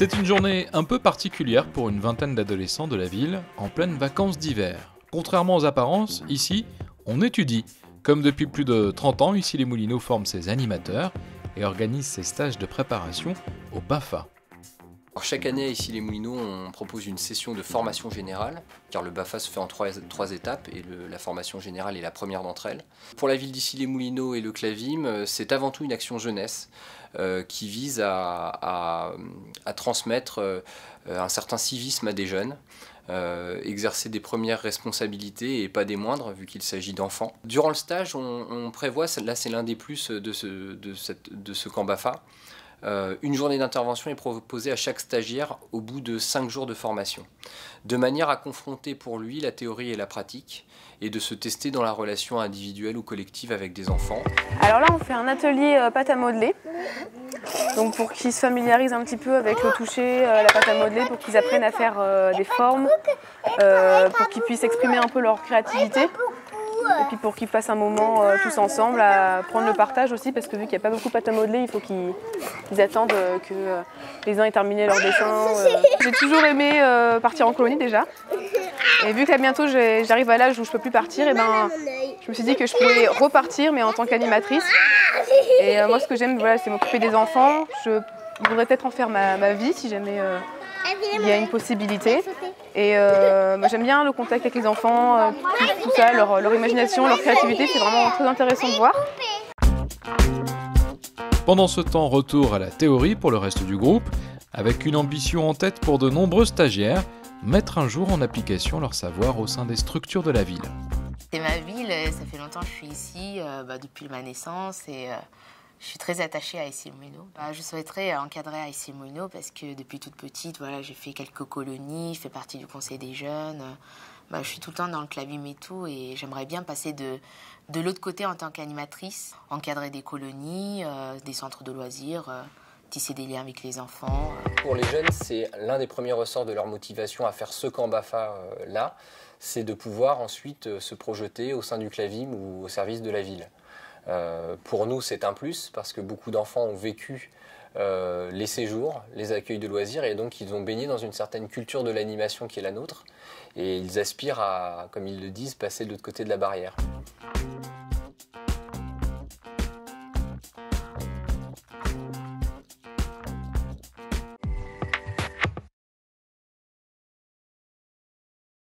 C'est une journée un peu particulière pour une vingtaine d'adolescents de la ville, en pleines vacances d'hiver. Contrairement aux apparences, ici, on étudie. Comme depuis plus de 30 ans, Issy-les-Moulineaux forme ses animateurs et organise ses stages de préparation au BAFA. Alors, chaque année à Issy-les-Moulineaux, on propose une session de formation générale, car le BAFA se fait en trois étapes et la formation générale est la première d'entre elles. Pour la ville d'Issy-les-Moulineaux et le Clavim, c'est avant tout une action jeunesse qui vise à transmettre un certain civisme à des jeunes, exercer des premières responsabilités et pas des moindres vu qu'il s'agit d'enfants. Durant le stage, on prévoit, là c'est l'un des plus de ce camp BAFA, une journée d'intervention est proposée à chaque stagiaire au bout de 5 jours de formation, de manière à confronter pour lui la théorie et la pratique et de se tester dans la relation individuelle ou collective avec des enfants. Alors là on fait un atelier pâte à modeler, donc pour qu'ils se familiarisent un petit peu avec le toucher, la pâte à modeler, pour qu'ils apprennent à faire des formes, pour qu'ils puissent exprimer un peu leur créativité. Et puis pour qu'ils fassent un moment tous ensemble, à prendre le partage aussi, parce que vu qu'il n'y a pas beaucoup de pâte à modeler, il faut qu'ils attendent que les uns aient terminé leur dessin. J'ai toujours aimé partir en colonie déjà. Et vu que là bientôt j'arrive à l'âge où je ne peux plus partir, et je me suis dit que je pouvais repartir, mais en tant qu'animatrice. Et moi ce que j'aime, voilà, c'est m'occuper des enfants. Je voudrais peut-être en faire ma vie si jamais il y a une possibilité. Et j'aime bien le contact avec les enfants, tout ça, leur imagination, leur créativité, c'est vraiment très intéressant de voir. Pendant ce temps, retour à la théorie pour le reste du groupe, avec une ambition en tête pour de nombreux stagiaires, mettre un jour en application leur savoir au sein des structures de la ville. C'est ma ville, ça fait longtemps que je suis ici, depuis ma naissance, et je suis très attachée à Issy-les-Moulineaux. Je souhaiterais encadrer à Issy-les-Moulineaux parce que depuis toute petite, voilà, j'ai fait quelques colonies, je fais partie du conseil des jeunes. Je suis tout le temps dans le Clavim et tout, et j'aimerais bien passer de l'autre côté en tant qu'animatrice, encadrer des colonies, des centres de loisirs, tisser des liens avec les enfants. Pour les jeunes, c'est l'un des premiers ressorts de leur motivation à faire ce camp BAFA là, c'est de pouvoir ensuite se projeter au sein du Clavim ou au service de la ville. Pour nous, c'est un plus parce que beaucoup d'enfants ont vécu les séjours, les accueils de loisirs, et donc ils ont baigné dans une certaine culture de l'animation qui est la nôtre, et ils aspirent à, comme ils le disent, passer de l'autre côté de la barrière.